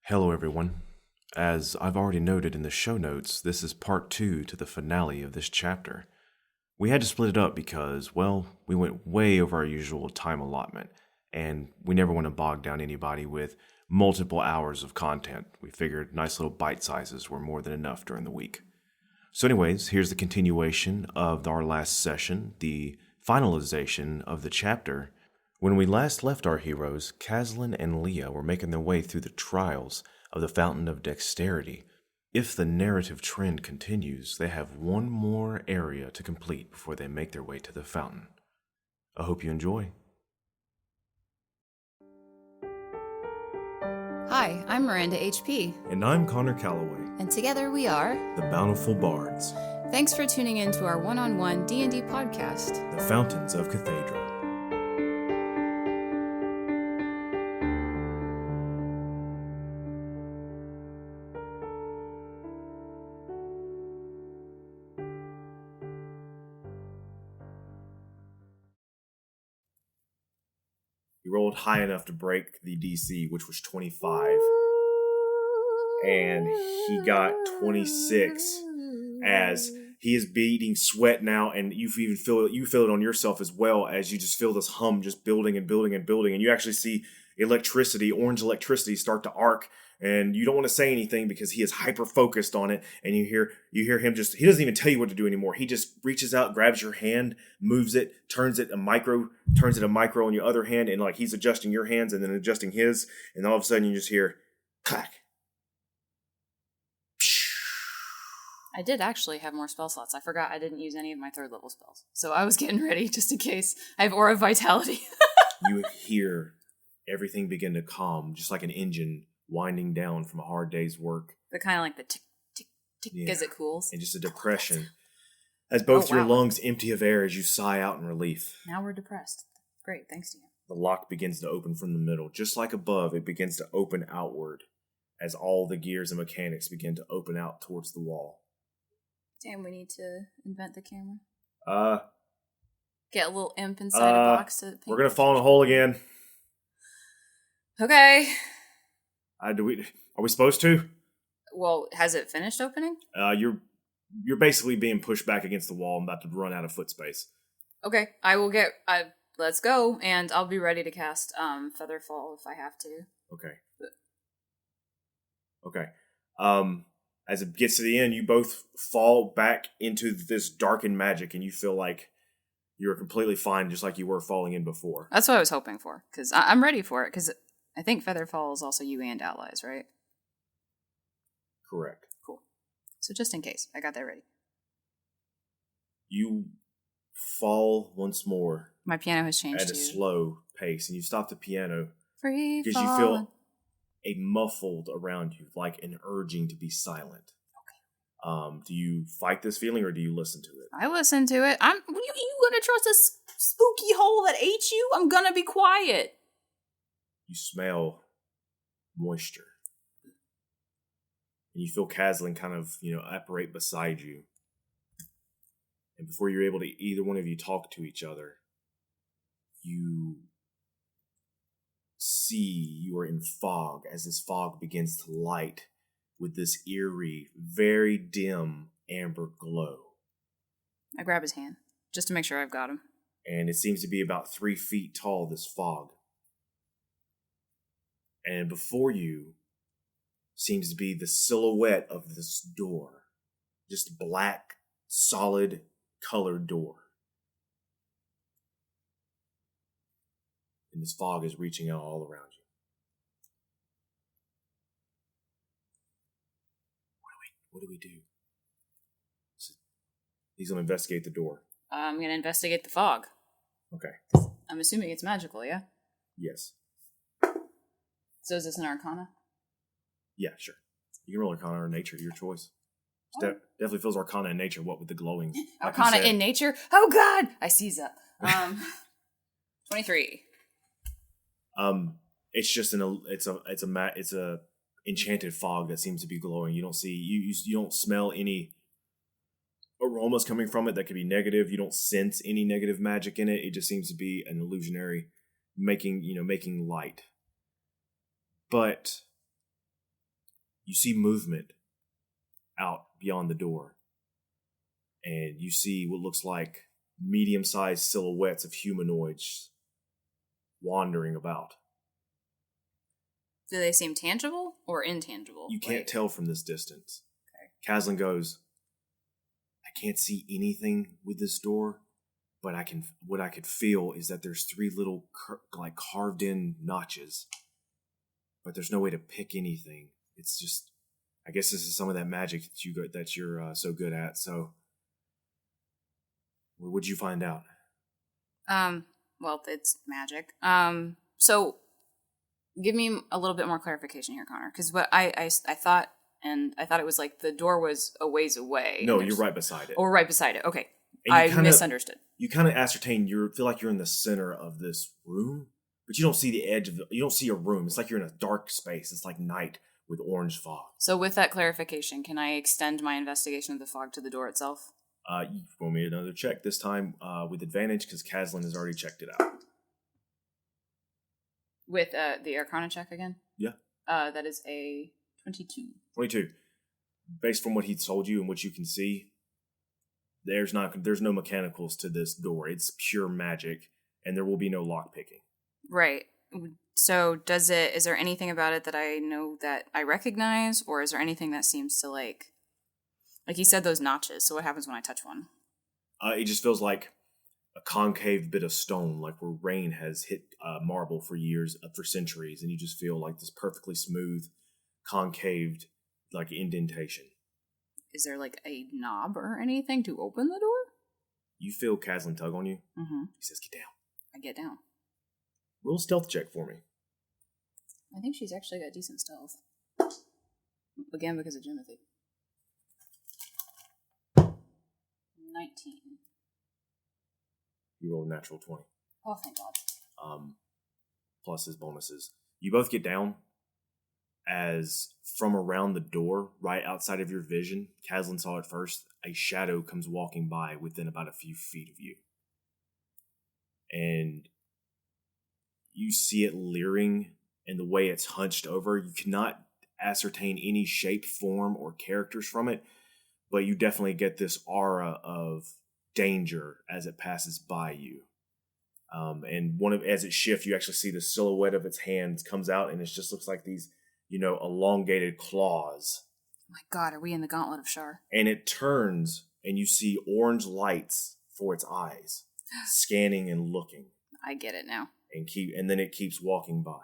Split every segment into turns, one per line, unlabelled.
Hello, everyone. As I've already noted in the show notes, this is part 2 to the finale of this chapter. We had to split it up because, well, we went way over our usual time allotment, and we never want to bog down anybody with multiple hours of content. We figured nice little bite sizes were more than enough during the week. So anyways, here's the continuation of our last session, the finalization of the chapter. When we last left our heroes, Caslin and Leah were making their way through the trials of the Fountain of Dexterity. If the narrative trend continues, they have one more area to complete before they make their way to the fountain. I hope you enjoy.
Hi, I'm Miranda HP.
And I'm Connor Calloway,
And together we are
the Bountiful Bards,
Thanks for tuning in to our one-on-one D&D podcast,
the Fountains of Cathaidra. He rolled high enough to break the DC, which was 25. And he got 26 as he is beating sweat now, and you feel it on yourself as well as you just feel this hum just building and building and building, and you actually see orange electricity start to arc, and you don't want to say anything because he is hyper focused on it, and you hear him just, he doesn't even tell you what to do anymore. He just reaches out, grabs your hand, moves it, turns it a micro on your other hand, and like he's adjusting your hands and then adjusting his, and all of a sudden you just hear clack.
I did actually have more spell slots. I forgot I didn't use any of my 3rd level spells. So I was getting ready just in case. I have Aura of Vitality.
You hear everything begin to calm, just like an engine winding down from a hard day's work.
But kind of like the tick, tick, tick as it cools.
And just a depression. As both your lungs empty of air as you sigh out in relief.
Now we're depressed. Great, thanks to you.
The lock begins to open from the middle. Just like above, it begins to open outward as all the gears and mechanics begin to open out towards the wall.
Damn, we need to invent the camera. Get a little imp inside a box to...
We're going to fall in a hole again.
Okay.
Are we supposed to?
Well, has it finished opening?
You're basically being pushed back against the wall and about to run out of foot space.
Okay, I will get... let's go, and I'll be ready to cast Featherfall if I have to.
Okay. As it gets to the end, you both fall back into this darkened magic, and you feel like you're completely fine, just like you were falling in before.
That's what I was hoping for, because I'm ready for it, because I think Featherfall is also you and allies, right?
Correct.
Cool. So just in case, I got that ready.
You fall once more.
My piano has changed
at a slow pace, and you stop the piano
Free
because you feel a muffled around you, like an urging to be silent. Okay. Do you fight this feeling or do you listen to it?
I listen to it. You gonna trust a spooky hole that ate you? I'm gonna be quiet.
You smell moisture. And you feel Caslin kind of, apparate beside you. And before you're able to either one of you talk to each other, you see you are in fog as this fog begins to light with this eerie, very dim amber glow.
I grab his hand just to make sure I've got him.
And it seems to be about 3 feet tall, this fog. And before you seems to be the silhouette of this door. Just black, solid, colored door. And this fog is reaching out all around you. What do we do? He's going to investigate the door.
I'm going to investigate the fog.
Okay.
I'm assuming it's magical, yeah?
Yes.
So is this an Arcana?
Yeah, sure. You can roll Arcana or Nature, your choice. Definitely feels Arcana in Nature, what with the glowing.
Arcana in Nature? Oh God! I seize up. 23.
It's just it's a enchanted fog that seems to be glowing. You don't see you don't smell any aromas coming from it that could be negative. You don't sense any negative magic in it. It just seems to be an illusionary making light. But you see movement out beyond the door. And you see what looks like medium-sized silhouettes of humanoids wandering about.
Do they seem tangible or intangible?
You can't tell from this distance.
Okay.
Caslin goes, I can't see anything with this door, but what I could feel is that there's 3 little carved in notches. But there's no way to pick anything. It's just, I guess this is some of that magic that you're so good at. So, what would you find out?
Well, it's magic. So give me a little bit more clarification here, Connor, because what I thought, and I thought it was like the door was a ways away.
No, you're right beside it.
Or right beside it. Okay, I misunderstood.
You kind of ascertain. Feel like you're in the center of this room, but you don't see the edge of you don't see a room. It's like you're in a dark space. It's like night with orange fog.
So with that clarification, can I extend my investigation of the fog to the door itself?
You want me another check this time with advantage because Caslin has already checked it out.
With the Arcana check again?
Yeah.
That is a 22.
22. Based from what he told you and what you can see, there's no mechanicals to this door. It's pure magic, and there will be no lock picking.
Right. So is there anything about it that I know that I recognize, or is there anything that seems to like you said those notches, so what happens when I touch one?
It just feels like a concave bit of stone, like where rain has hit marble for years, for centuries, and you just feel like this perfectly smooth, concaved, like indentation.
Is there like a knob or anything to open the door?
You feel Caslin tug on you.
Mm-hmm.
He says, "Get down."
I get down.
Roll a stealth check for me.
I think she's actually got decent stealth. Again, because of Jimothy. 19.
You roll a natural 20.
Oh, thank God.
Plus his bonuses. You both get down as from around the door, right outside of your vision, Caslin saw it first, a shadow comes walking by within about a few feet of you. And you see it leering, and the way it's hunched over, you cannot ascertain any shape, form, or characters from it, but you definitely get this aura of danger as it passes by you. And as it shifts, you actually see the silhouette of its hands comes out, and it just looks like these, elongated claws.
Oh my God, are we in the Gauntlet of Shar?
And it turns, and you see orange lights for its eyes, scanning and looking.
I get it now.
And then it keeps walking by.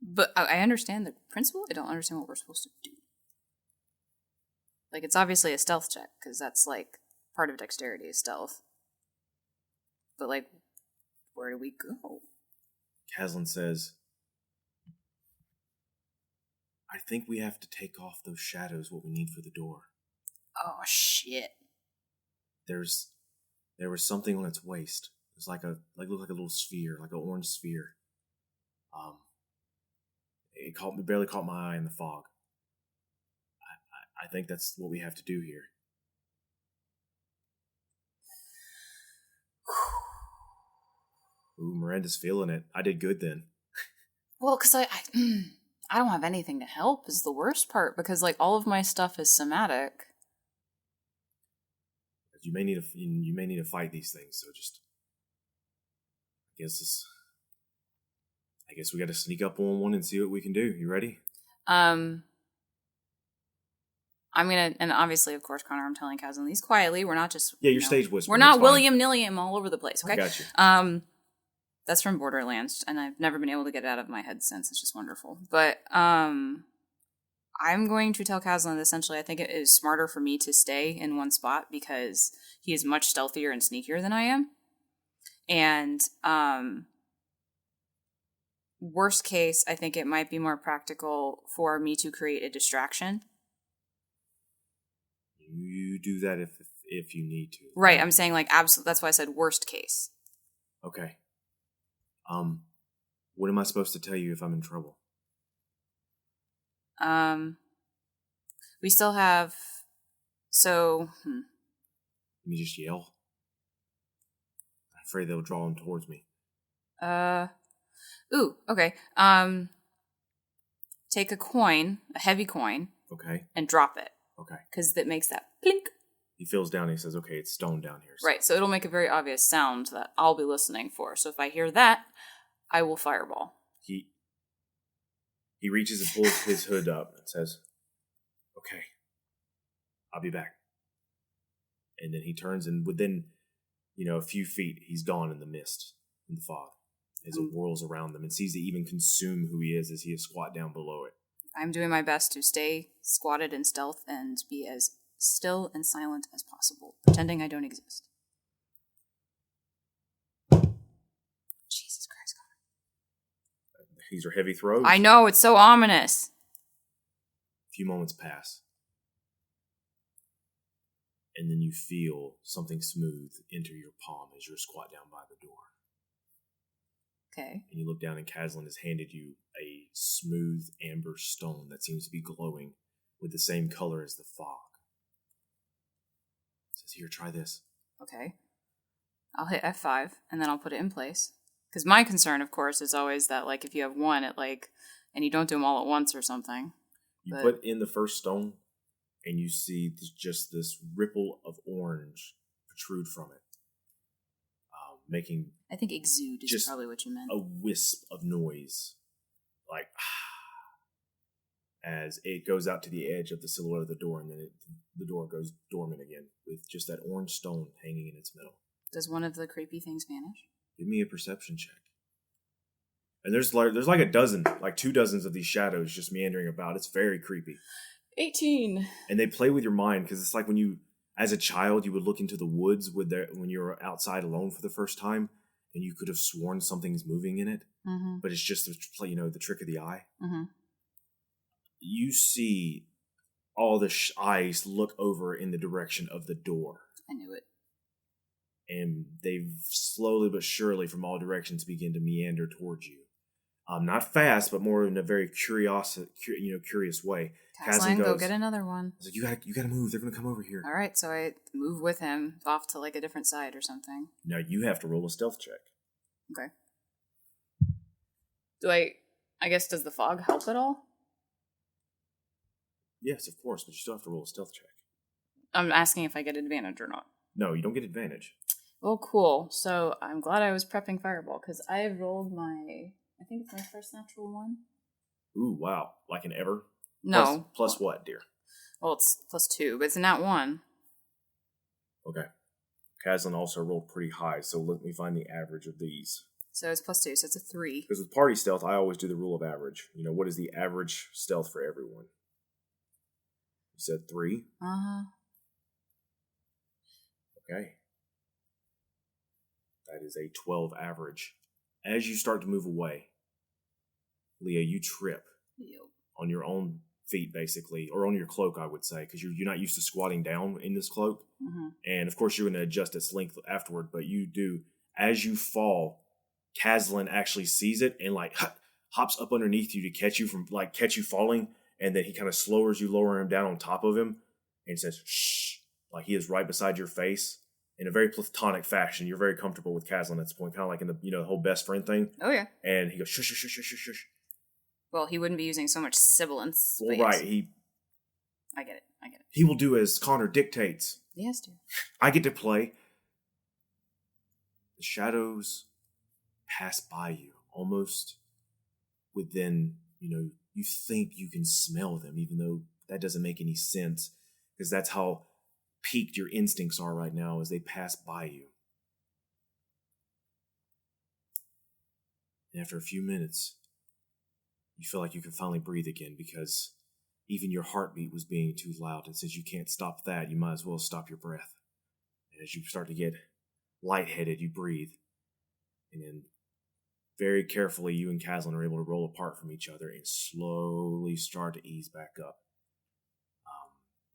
But I understand the principle. I don't understand what we're supposed to do. Like, it's obviously a stealth check, because that's, like, part of dexterity is stealth. But, like, where do we go?
Caslin says, I think we have to take off those shadows, what we need for the door.
Oh, shit.
There was something on its waist. It looked like a little sphere, like an orange sphere. It barely caught my eye in the fog. I think that's what we have to do here. Ooh, Miranda's feeling it. I did good then.
Well, because I don't have anything to help is the worst part, because like all of my stuff is somatic.
You may need to fight these things, so just I guess we got to sneak up on one and see what we can do. You ready?
I'm gonna, and obviously, of course, Connor, I'm telling Caslin these quietly. We're not just
your stage whisper.
We're not willy-nilly all over the place. Okay,
I got you.
That's from Borderlands, and I've never been able to get it out of my head since. It's just wonderful. But I'm going to tell Caslin that essentially I think it is smarter for me to stay in one spot because he is much stealthier and sneakier than I am. And worst case, I think it might be more practical for me to create a distraction.
You do that if you need to.
Right, I'm saying like absolute. That's why I said worst case.
Okay. What am I supposed to tell you if I'm in trouble?
We still have. So.
Let me just yell. I'm afraid they'll draw them towards me.
Ooh. Okay. take a coin, a heavy coin,
Okay.
and drop it.
Okay.
Because it makes that plink.
He feels down and he says, okay, it's stone down here. So.
Right, so it'll make a very obvious sound that I'll be listening for. So if I hear that, I will fireball.
He reaches and pulls his hood up and says, okay, I'll be back. And then he turns and within, a few feet, he's gone in the mist, in the fog, as it whirls around them and sees to even consume who he is as he is squat down below it.
I'm doing my best to stay squatted in stealth and be as still and silent as possible, pretending I don't exist. Jesus Christ, God.
These are heavy throws.
I know, it's so ominous.
A few moments pass. And then you feel something smooth enter your palm as you're squat down by the door.
Okay.
And you look down and Caslin has handed you a smooth amber stone that seems to be glowing with the same color as the fog. He says, here, try this.
Okay. I'll hit F5 and then I'll put it in place. Because my concern, of course, is always that, like, if you have one, and you don't do them all at once or something.
You put in the first stone and you see just this ripple of orange protrude from it. Making
I think exude is probably what you meant.
A wisp of noise, like as it goes out to the edge of the silhouette of the door, and then the door goes dormant again with just that orange stone hanging in its middle.
Does one of the creepy things vanish?
Give me a perception check. And there's like a dozen, like 2 dozens of these shadows just meandering about. It's very creepy.
18.
And they play with your mind because it's like when you. As a child, you would look into the woods when you were outside alone for the first time, and you could have sworn something's moving in it, but it's just the trick of the eye.
Mm-hmm.
You see all the eyes look over in the direction of the door.
I knew it.
And they slowly but surely, from all directions, begin to meander towards you. Not fast, but more in a very curious way.
Caslin, go get another one.
He's like, you gotta move. They're gonna come over here.
All right, so I move with him off to like a different side or something.
Now you have to roll a stealth check.
Okay. I guess, does the fog help at all?
Yes, of course, but you still have to roll a stealth check.
I'm asking if I get advantage or not.
No, you don't get advantage.
Oh, cool. So I'm glad I was prepping Fireball, because I have rolled I think it's my first natural one.
Ooh, wow. Like an ever?
No.
Plus what, dear?
Well, it's +2, but it's a nat 1.
Okay. Caslin also rolled pretty high, so let me find the average of these.
So it's +2, so it's a 3.
Because with party stealth, I always do the rule of average. What is the average stealth for everyone? You said 3?
Uh-huh.
Okay. That is a 12 average. As you start to move away, Leah, you trip on your own feet, basically, or on your cloak, I would say, because you're not used to squatting down in this cloak.
Mm-hmm.
And, of course, you're going to adjust its length afterward, but you do. As you fall, Caslin actually sees it and, hops up underneath you to catch you falling, and then he kind of slowers you, lower him down on top of him, and says, shh, like he is right beside your face. In a very platonic fashion, you're very comfortable with Caslin at this point, kind of like in the whole best friend thing.
Oh, yeah.
And he goes, shush, shush, shush, shush, shush.
Well, he wouldn't be using so much sibilance.
Well, right.
I get it.
He will do as Connor dictates.
Yes, dear.
I get to play. The shadows pass by you, almost within, you think you can smell them, even though that doesn't make any sense, because that's how peaked your instincts are right now as they pass by you. And after a few minutes, you feel like you can finally breathe again, because even your heartbeat was being too loud, and since you can't stop that, you might as well stop your breath. And as you start to get lightheaded, you breathe, and then very carefully you and Caslin are able to roll apart from each other and slowly start to ease back up.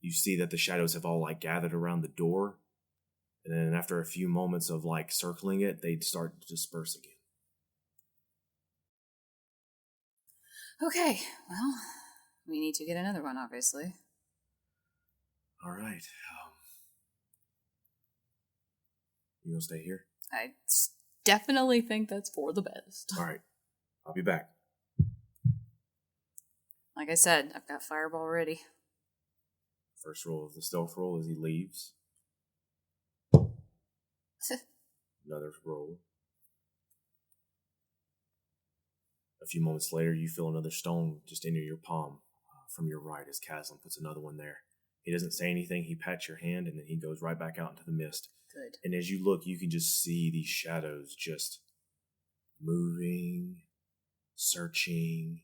You see that the shadows have all gathered around the door, and then after a few moments of circling it, they start to disperse again.
Okay, well, we need to get another one, obviously.
All right. You gonna stay here?
I definitely think that's for the best.
All right. I'll be back.
Like I said, I've got fireball ready.
First roll of the stealth roll as he leaves. Another roll. A few moments later, you feel another stone just enter your palm from your right as Caslin puts another one there. He doesn't say anything. He pats your hand, and then he goes right back out into the mist.
Good.
And as you look, you can just see these shadows just moving, searching.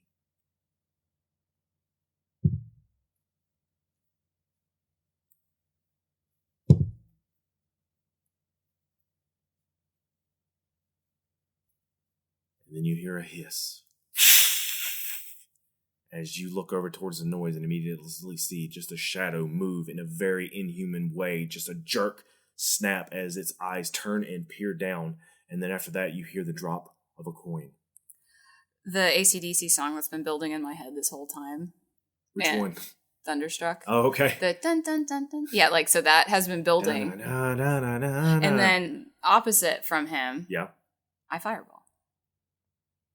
And then you hear a hiss. As you look over towards the noise and immediately see just a shadow move in a very inhuman way, just a jerk snap as its eyes turn and peer down. And then after that, you hear the drop of a coin.
The AC/DC song that's been building in my head this whole time.
Which one?
Thunderstruck.
Oh, okay.
The dun dun dun dun. Yeah, like, so that has been building. And then opposite from him,
yeah,
I fireball.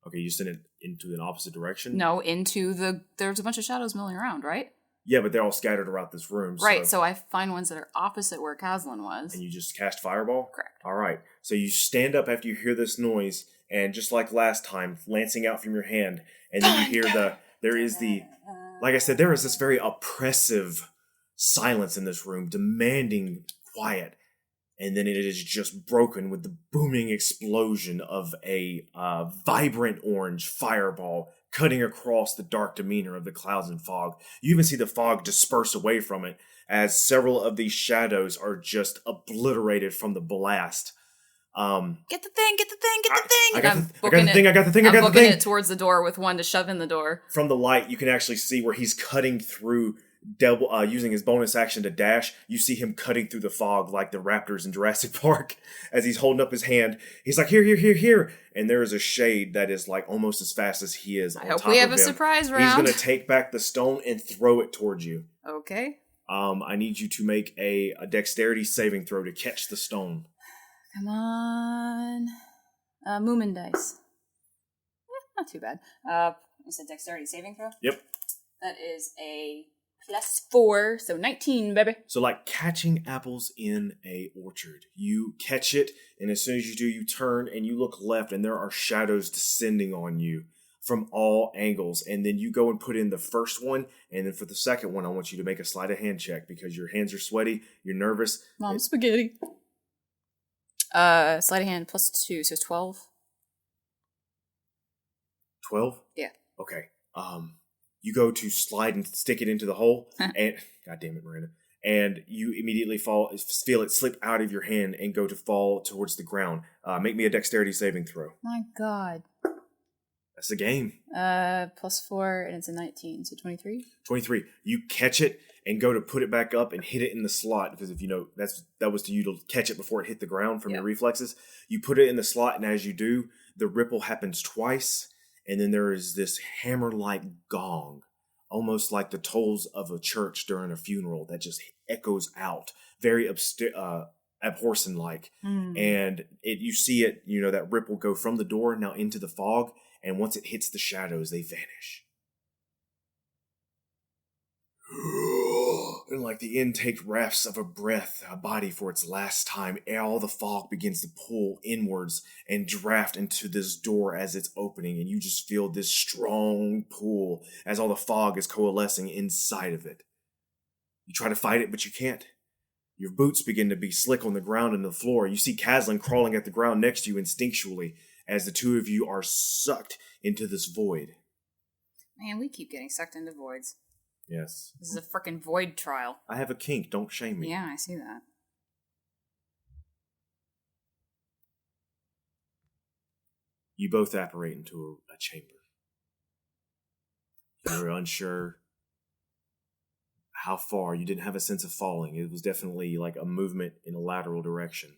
Okay, you send it into an opposite direction?
No, there's a bunch of shadows milling around, right?
Yeah, but they're all scattered around this room.
Right, so I find ones that are opposite where Caslin was.
And you just cast fireball?
Correct.
All right. So you stand up after you hear this noise, and just like last time, lancing out from your hand, and then you hear like I said, there is this very oppressive silence in this room, demanding quiet. And then it is just broken with the booming explosion of a vibrant orange fireball cutting across the dark demeanor of the clouds and fog. You even see the fog disperse away from it as several of these shadows are just obliterated from the blast.
Get the thing!
I got the thing.
I'm booking it towards the door with one to shove in the door.
From the light, you can actually see where he's cutting through, using his bonus action to dash. You see him cutting through the fog like the raptors in Jurassic Park as he's holding up his hand. He's like, here. And there is a shade that is like almost as fast as he is.
I hope we have a surprise round.
He's going to take back the stone and throw it towards you.
Okay.
I need you to make a dexterity saving throw to catch the stone.
Come on. Moomin dice. Not too bad. It's a dexterity saving throw?
Yep.
That is a +4, so 19, baby.
So like catching apples in a orchard. You catch it, and as soon as you do, you turn and you look left, and there are shadows descending on you from all angles. And then you go and put in the first one, and then for the second one, I want you to make a sleight of hand check because your hands are sweaty, you're nervous.
Mom, spaghetti. Sleight of hand +2, so 12.
12?
Yeah.
Okay. You go to slide and stick it into the hole, and God damn it, Miranda. And you immediately feel it slip out of your hand and go to fall towards the ground. Make me a dexterity saving throw.
My God. That's
the game.
+4, and it's a 19, so 23.
23. You catch it and go to put it back up and hit it in the slot, because if you know that was to you to catch it before it hit the ground from your reflexes. You put it in the slot, and as you do, the ripple happens twice. And then there is this hammer-like gong, almost like the tolls of a church during a funeral that just echoes out, very abhorsen-like. And you see it, that ripple go from the door now into the fog, and once it hits the shadows, they vanish. And like the intake rafts of a body for its last time, all the fog begins to pull inwards and draft into this door as it's opening, and you just feel this strong pull as all the fog is coalescing inside of it. You try to fight it, but you can't. Your boots begin to be slick on the ground and the floor. You see Caslin crawling at the ground next to you instinctually as the two of you are sucked into this void.
Man, we keep getting sucked into voids.
Yes.
This is a frickin' void trial.
I have a kink, don't shame me.
Yeah, I see that.
You both apparate into a chamber. You were unsure how far. You didn't have a sense of falling. It was definitely like a movement in a lateral direction.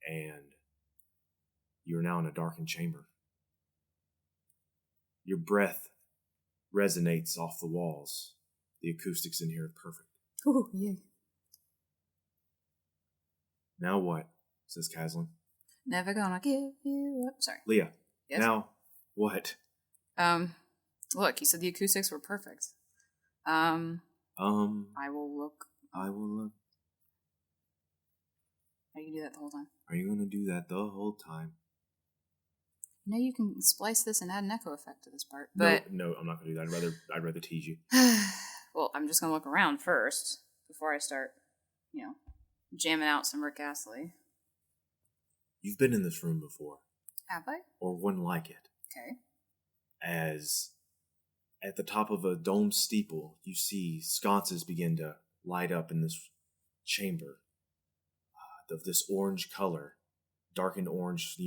And you're now in a darkened chamber. Your breath resonates off the walls. The acoustics in here are perfect.
Oh, yeah.
Now what? Says Caslin.
Never gonna give you up. Sorry.
Leah.
Yes?
Now what?
Look, you said the acoustics were perfect. I will look.
I will look.
Are you gonna do that the whole time?
Are you gonna do that the whole time?
You know you can splice this and add an echo effect to this part, but
No, I'm not gonna do that. I'd rather tease you.
well, I'm just gonna look around first before I start, jamming out some Rick Astley.
You've been in this room before.
Have I?
Or one like it.
Okay.
As at the top of a domed steeple, you see sconces begin to light up in this chamber of this orange color, darkened orange,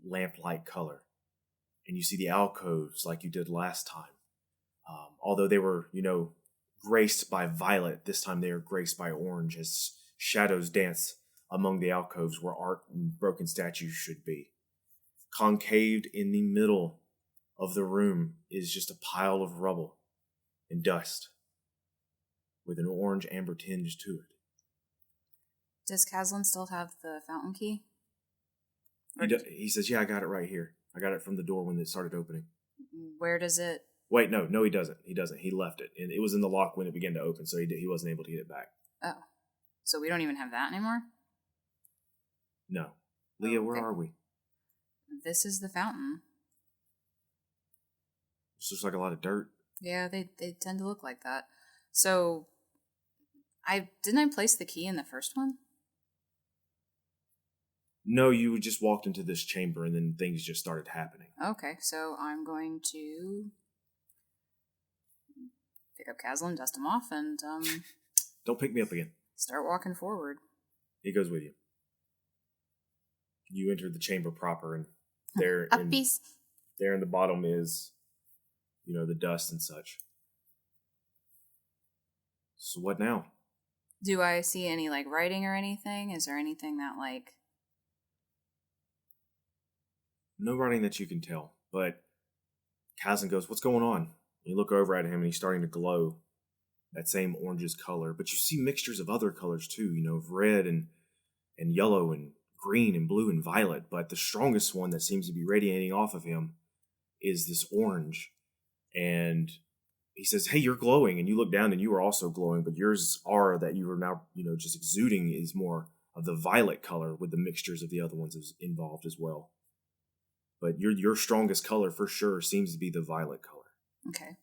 lamp-like color. And you see the alcoves like you did last time. Although they were, graced by violet, this time they are graced by orange as shadows dance among the alcoves where art and broken statues should be. Concaved in the middle of the room is just a pile of rubble and dust with an orange amber tinge to it.
Does Caslin still have the fountain key?
He says, yeah, I got it right here. I got it from the door when it started opening.
Where does it...
Wait, no, he doesn't. He left it. And it was in the lock when it began to open, so he wasn't able to get it back.
Oh. So we don't even have that anymore?
No. Leah, where are we?
This is the fountain.
This looks like a lot of dirt.
Yeah, they tend to look like that. So, didn't I place the key in the first one?
No, you just walked into this chamber and then things just started happening.
Okay, so I'm going to pick up Caslin, dust him off, and
Don't pick me up again.
Start walking forward.
He goes with you. You enter the chamber proper, and there in the bottom is, the dust and such. So what now?
Do I see any, writing or anything? Is there anything that,
No writing that you can tell, but Kazan goes, what's going on? And you look over at him, and he's starting to glow that same orangish color, but you see mixtures of other colors too, of red and yellow and green and blue and violet, but the strongest one that seems to be radiating off of him is this orange. And he says, hey, you're glowing. And you look down and you are also glowing, but yours are that you are now, just exuding is more of the violet color with the mixtures of the other ones is involved as well. But your strongest color for sure seems to be the violet color.
Okay.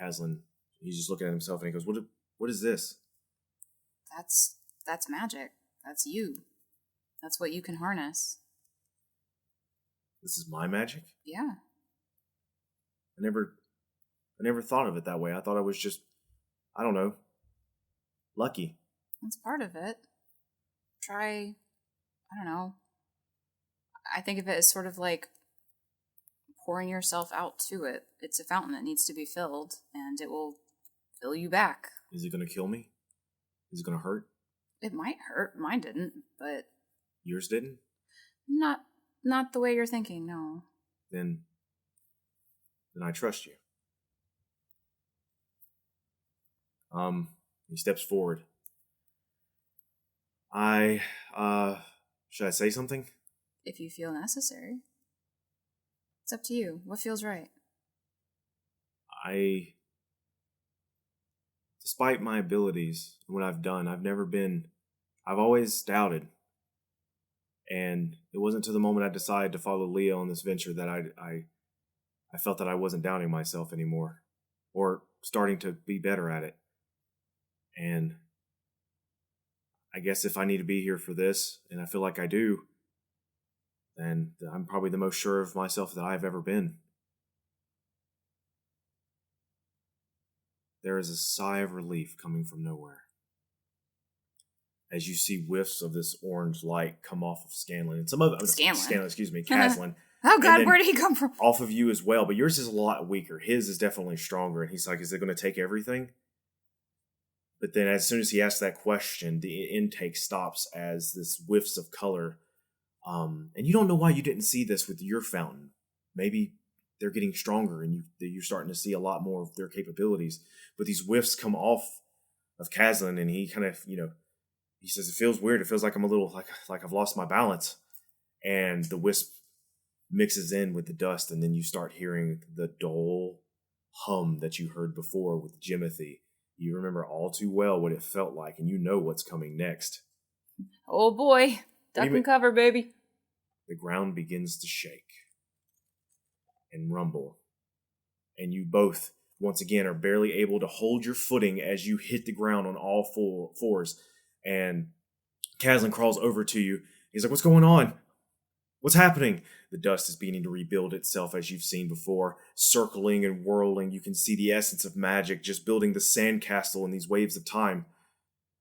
Caslin, he's just looking at himself and he goes, what is this?
That's magic. That's you. That's what you can harness.
This is my magic?
Yeah.
I never thought of it that way. I thought I was just, I don't know, lucky.
That's part of it. Try, I don't know. I think of it as sort of like pouring yourself out to it. It's a fountain that needs to be filled, and it will fill you back.
Is it going to kill me? Is it going to hurt?
It might hurt. Mine didn't, but...
Yours didn't?
Not the way you're thinking, no.
Then I trust you. He steps forward. Should I say something?
If you feel necessary. It's up to you. What feels right?
Despite my abilities and what I've done, I've always doubted. And it wasn't to the moment I decided to follow Leah on this venture that I felt that I wasn't doubting myself anymore, or starting to be better at it. And I guess if I need to be here for this, and I feel like I do, then I'm probably the most sure of myself that I've ever been. There is a sigh of relief coming from nowhere as you see whiffs of this orange light come off of Scanlan. And some of Caslin.
Oh God, where did he come from?
Off of you as well, but yours is a lot weaker. His is definitely stronger. And he's like, is it going to take everything? But then as soon as he asks that question, the intake stops as this whiffs of color. And you don't know why you didn't see this with your fountain. Maybe they're getting stronger and you're starting to see a lot more of their capabilities. But these whiffs come off of Caslin, and he kind of, he says, it feels weird. It feels like I'm a little, like I've lost my balance. And the wisp mixes in with the dust, and then you start hearing the dull hum that you heard before with Jimothy. You remember all too well what it felt like, and you know what's coming next.
Oh boy. Duck and cover, baby.
The ground begins to shake and rumble, and you both, once again, are barely able to hold your footing as you hit the ground on all fours. And Caslin crawls over to you. He's like, "What's going on? What's happening?" The dust is beginning to rebuild itself as you've seen before, circling and whirling. You can see the essence of magic just building the sandcastle in these waves of time.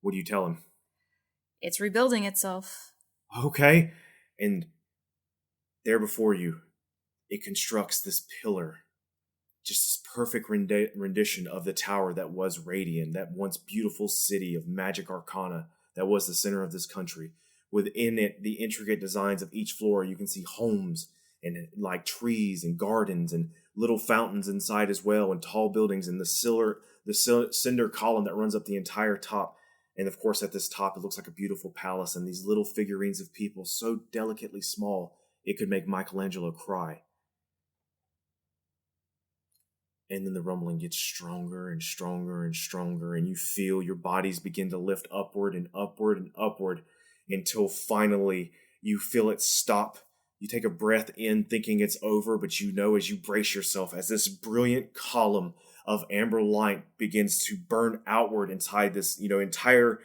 What do you tell him?
It's rebuilding itself.
Okay. And there before you, it constructs this pillar. Just this perfect rendition of the tower that was Radiant, that once beautiful city of magic arcana that was the center of this country. Within it, the intricate designs of each floor, you can see homes and like trees and gardens and little fountains inside as well, and tall buildings, and the cinder column that runs up the entire top. And of course, at this top, it looks like a beautiful palace, and these little figurines of people so delicately small, it could make Michelangelo cry. And then the rumbling gets stronger and stronger and stronger, and you feel your bodies begin to lift upward and upward and upward until finally you feel it stop. You take a breath in thinking it's over, but you know as you brace yourself as this brilliant column of amber light begins to burn outward inside this, entire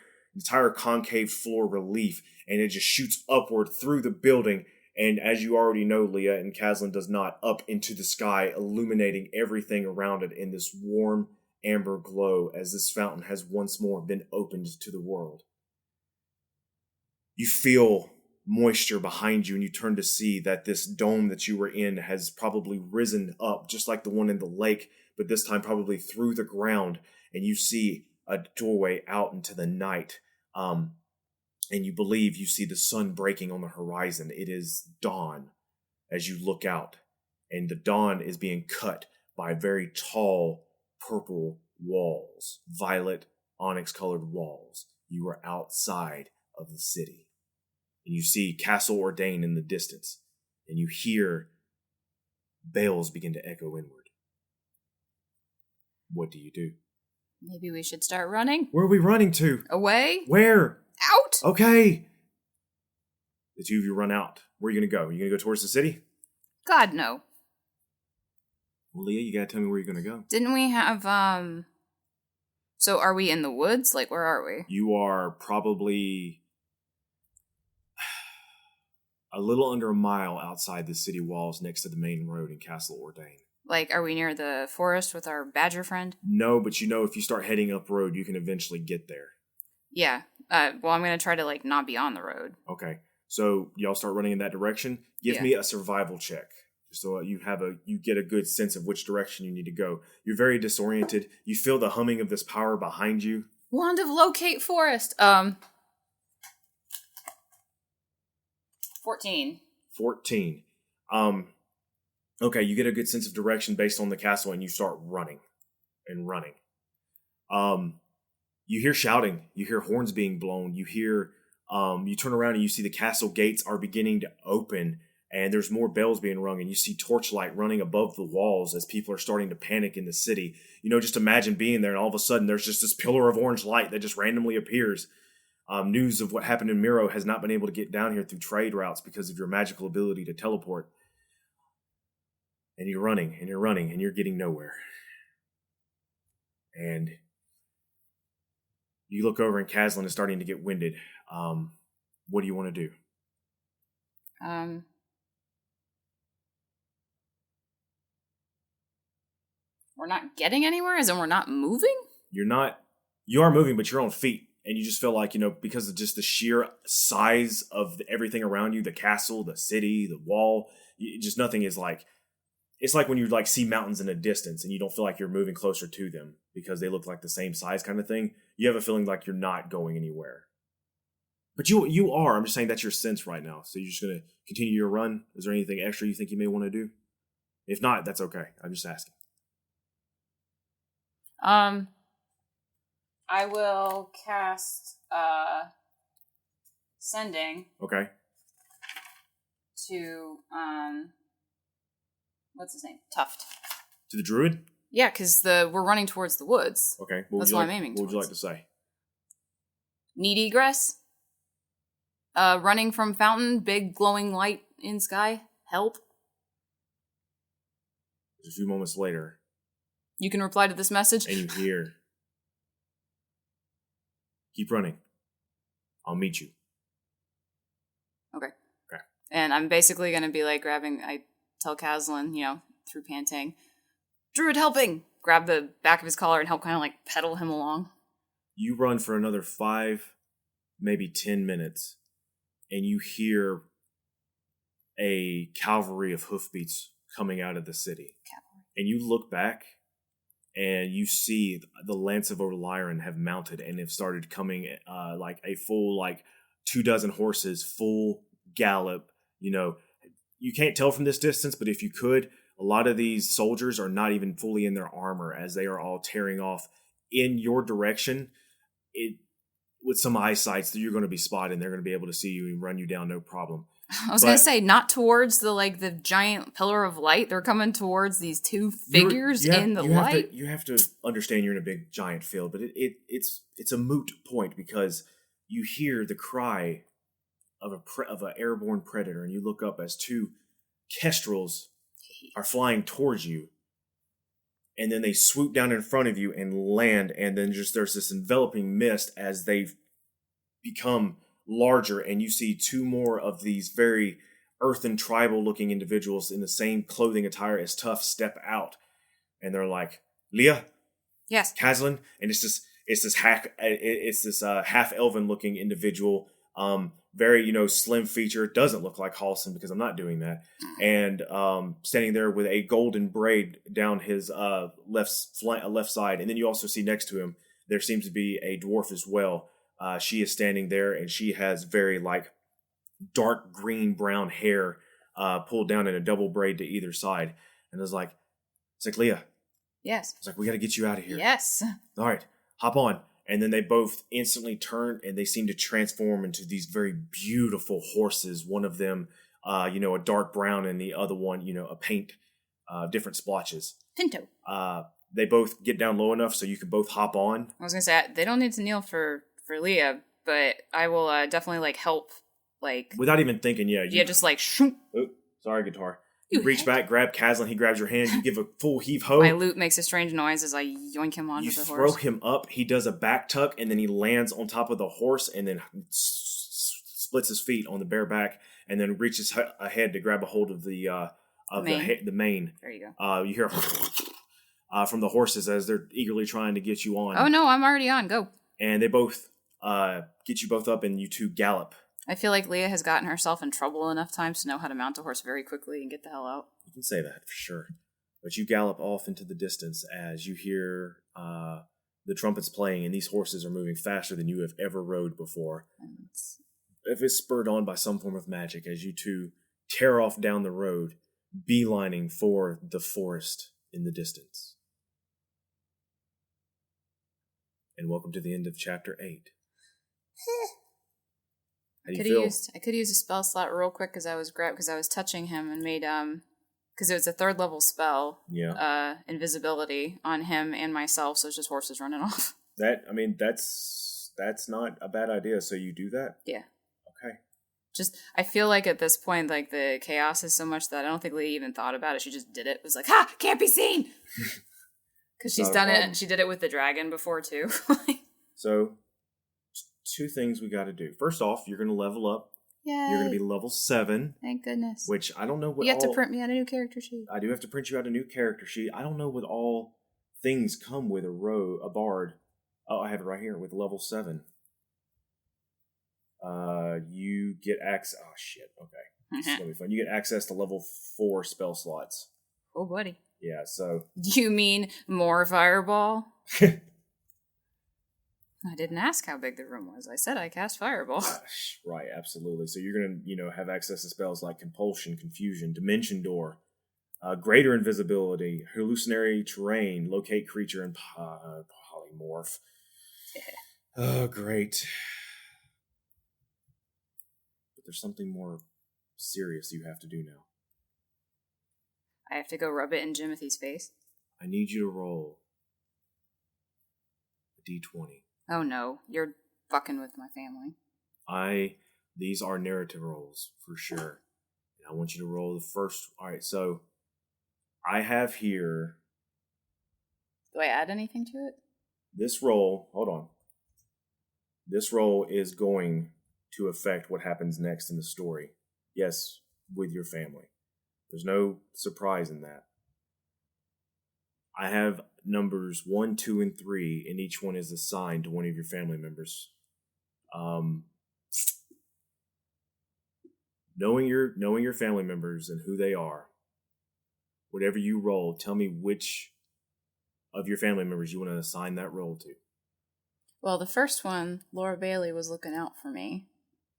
concave floor relief, and it just shoots upward through the building. And as you already know, Leah, and Caslin does not, up into the sky, illuminating everything around it in this warm amber glow as this fountain has once more been opened to the world. You feel moisture behind you, and you turn to see that this dome that you were in has probably risen up, just like the one in the lake, but this time probably through the ground, and you see a doorway out into the night. And you believe you see the sun breaking on the horizon. It is dawn as you look out, and the dawn is being cut by very tall purple walls, violet onyx-colored walls. You are outside of the city, and you see Castle Ordain in the distance, and you hear bells begin to echo inward. What do you do?
Maybe we should start running.
Where are we running to?
Away?
Where?
Out?
Okay. The two of you run out. Where are you going to go? Are you going to go towards the city?
God, no.
Well, Leah, you got to tell me where you're going to go.
Didn't we have, So are we in the woods? Like, where are we?
You are probably a little under a mile outside the city walls next to the main road in Castle Ordain.
Like, are we near the forest with our badger friend?
No, but if you start heading up road, you can eventually get there.
Yeah. Well, I'm going to try to, not be on the road.
Okay. So, y'all start running in that direction. Give me a survival check. So you get a good sense of which direction you need to go. You're very disoriented. You feel the humming of this power behind you.
Wand of locate forest. 14.
14. Okay, you get a good sense of direction based on the castle, and you start running and running. You hear shouting. You hear horns being blown. You hear, you turn around and you see the castle gates are beginning to open, and there's more bells being rung, and you see torchlight running above the walls as people are starting to panic in the city. Just imagine being there, and all of a sudden there's just this pillar of orange light that just randomly appears. News of what happened in Miro has not been able to get down here through trade routes because of your magical ability to teleport. And you're running, and you're running, and you're getting nowhere. And you look over, and Caslin is starting to get winded. What do you want to do?
We're not getting anywhere? As in we're not moving?
You are moving, but you're on feet. And you just feel like, because of just the sheer size of everything around you, the castle, the city, the wall, just nothing is like, it's like when you see mountains in a distance and you don't feel like you're moving closer to them because they look like the same size kind of thing. You have a feeling like you're not going anywhere. But you are. I'm just saying that's your sense right now. So you're just going to continue your run. Is there anything extra you think you may want to do? If not, that's okay. I'm just asking.
I will cast Sending.
Okay.
To what's his name? Tuft.
To the druid?
Yeah, because we're running towards the woods.
Okay.
That's what I'm aiming
What would you like
towards.
to say?
Need egress? Running from fountain, big glowing light in sky. Help.
A few moments later.
You can reply to this message.
And you hear, keep running. I'll meet you.
Okay.
Okay.
And I'm basically going to be like I tell Caslin, through panting, Druid helping! Grab the back of his collar and help kind of like pedal him along.
You run for another 5, maybe 10 minutes, and you hear a cavalry of hoofbeats coming out of the city.
Cavalry.
And you look back, and you see the Lance of O'Lyron have mounted and have started coming like a full 24 horses, full gallop. You can't tell from this distance, but if you could, a lot of these soldiers are not even fully in their armor as they are all tearing off in your direction. With some eyesight that you're going to be spotted, they're going to be able to see you and run you down, no problem.
I was going to say, not towards the giant pillar of light. They're coming towards these two figures in the light.
You have to understand you're in a big giant field, but it's a moot point because you hear the cry of an airborne predator, and you look up as 2 kestrels are flying towards you, and then they swoop down in front of you and land, and then there's this enveloping mist as they become larger, and you see 2 more of these very earthen tribal looking individuals in the same clothing attire as Tuff step out, and they're like, Leah,
yes,
Caslin, and it's this half elven looking individual, very slim feature, doesn't look like Halson because I'm not doing that, and standing there with a golden braid down his left side, and then you also see next to him there seems to be a dwarf as well. She is standing there, and she has very dark green brown hair pulled down in a double braid to either side. And it's like Leah.
Yes.
It's like, we got to get you out of here.
Yes.
All right, hop on. And then they both instantly turn, and they seem to transform into these very beautiful horses. One of them, a dark brown, and the other one, a paint, different splotches.
Pinto.
They both get down low enough so you can both hop on.
I was going to say, they don't need to kneel for Leah, but I will definitely help.
Without even thinking,
just shoot.
Oh, sorry, guitar. You reach back, grab Caslin, he grabs your hand, you give a full heave-ho.
My lute makes a strange noise as I yoink him onto the horse.
You throw him up, he does a back tuck, and then he lands on top of the horse, and then splits his feet on the bare back, and then reaches ahead to grab a hold of the mane.
There you go.
You hear from the horses as they're eagerly trying to get you on.
Oh no, I'm already on, go.
And they both get you both up, and you 2 gallop.
I feel like Leah has gotten herself in trouble enough times to know how to mount a horse very quickly and get the hell out.
You can say that for sure. But you gallop off into the distance as you hear the trumpets playing, and these horses are moving faster than you have ever rode before. If it's spurred on by some form of magic, as you 2 tear off down the road, beelining for the forest in the distance. And welcome to the end of chapter 8. How do you feel?
I could use a spell slot real quick because I was touching him and made because it was a 3rd level spell.
Yeah.
Invisibility on him and myself, so it's just horses running off.
That's not a bad idea. So you do that?
Yeah.
Okay.
Just I feel like at this point, the chaos is so much that I don't think Lee even thought about it. She just did it. It was like, ha, can't be seen. Because she's done it. She did it with the dragon before too.
So. 2 things we got to do. First off, you're going to level up.
Yay.
You're going to be level 7.
Thank goodness.
Which I don't know what
you have to print me out a new character sheet.
I do have to print you out a new character sheet. I don't know what all things come with a bard. Oh, I have it right here with level 7. You get access. Oh shit. Okay, this is gonna be fun. You get access to level 4 spell slots.
Oh, buddy.
Yeah. So.
You mean more fireball? I didn't ask how big the room was. I said I cast fireball.
Right, absolutely. So you're going to, have access to spells like Compulsion, Confusion, Dimension Door, Greater Invisibility, Hallucinatory Terrain, Locate Creature, and Polymorph. Oh, great. But there's something more serious you have to do now.
I have to go rub it in Jimothy's face.
I need you to roll a d20.
Oh no, you're fucking with my family.
These are narrative rolls, for sure. And I want you to roll the first. Alright, so I have here...
Do I add anything to it?
This roll, hold on. This roll is going to affect what happens next in the story. Yes, with your family. There's no surprise in that. I have numbers 1, 2, and 3, and each one is assigned to one of your family members. Knowing your family members and who they are, whatever you roll, tell me which of your family members you want to assign that role to.
Well, the first one, Laura Bailey was looking out for me,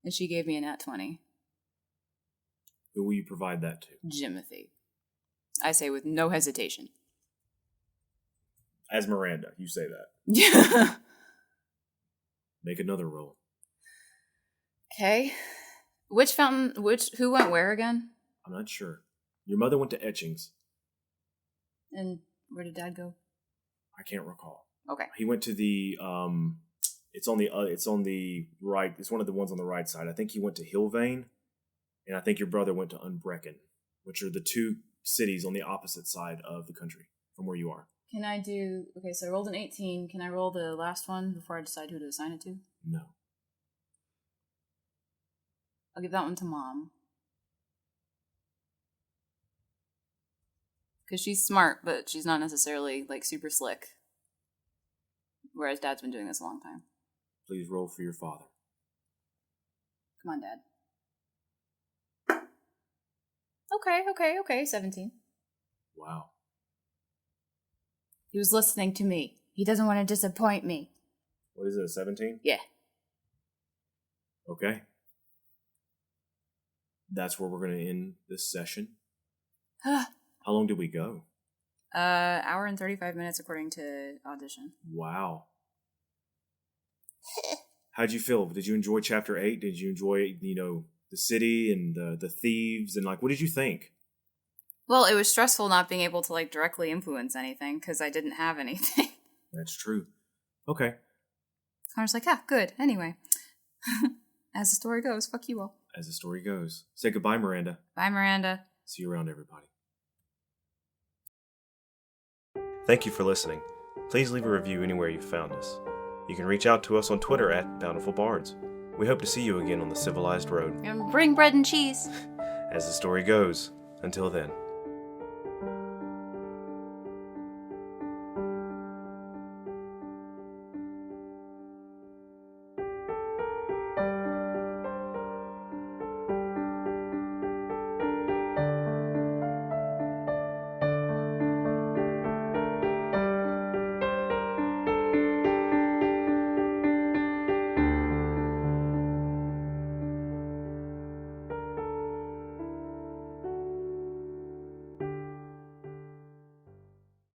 and she gave me a nat 20.
Who will you provide that to?
Jimothy. I say with no hesitation.
As Miranda, you say that.
Yeah.
Make another roll.
Okay. Who went where again?
I'm not sure. Your mother went to Etchings.
And where did Dad go?
I can't recall.
Okay.
He went to the it's on the right. It's one of the ones on the right side. I think he went to Hillvane, and I think your brother went to Unbrecken, which are the two cities on the opposite side of the country from where you are.
Can I do... Okay, so I rolled an 18. Can I roll the last one before I decide who to assign it to?
No.
I'll give that one to Mom. Because she's smart, but she's not necessarily, like, super slick. Whereas Dad's been doing this a long time.
Please roll for your father.
Come on, Dad. Okay. 17.
Wow.
He was listening to me. He doesn't want to disappoint me.
What is it, a 17?
Yeah.
Okay. That's where we're going to end this session. How long did we go?
Hour and 35 minutes according to Audition.
Wow. How'd you feel? Did you enjoy Chapter 8? Did you enjoy, the city and the thieves? And, what did you think?
Well, it was stressful not being able to, directly influence anything, because I didn't have anything.
That's true. Okay.
Connor's like, yeah, good. Anyway. As the story goes, fuck you all.
As the story goes. Say goodbye, Miranda.
Bye, Miranda.
See you around, everybody. Thank you for listening. Please leave a review anywhere you found us. You can reach out to us on Twitter at Bountiful Bards. We hope to see you again on the civilized road.
And bring bread and cheese.
As the story goes. Until then.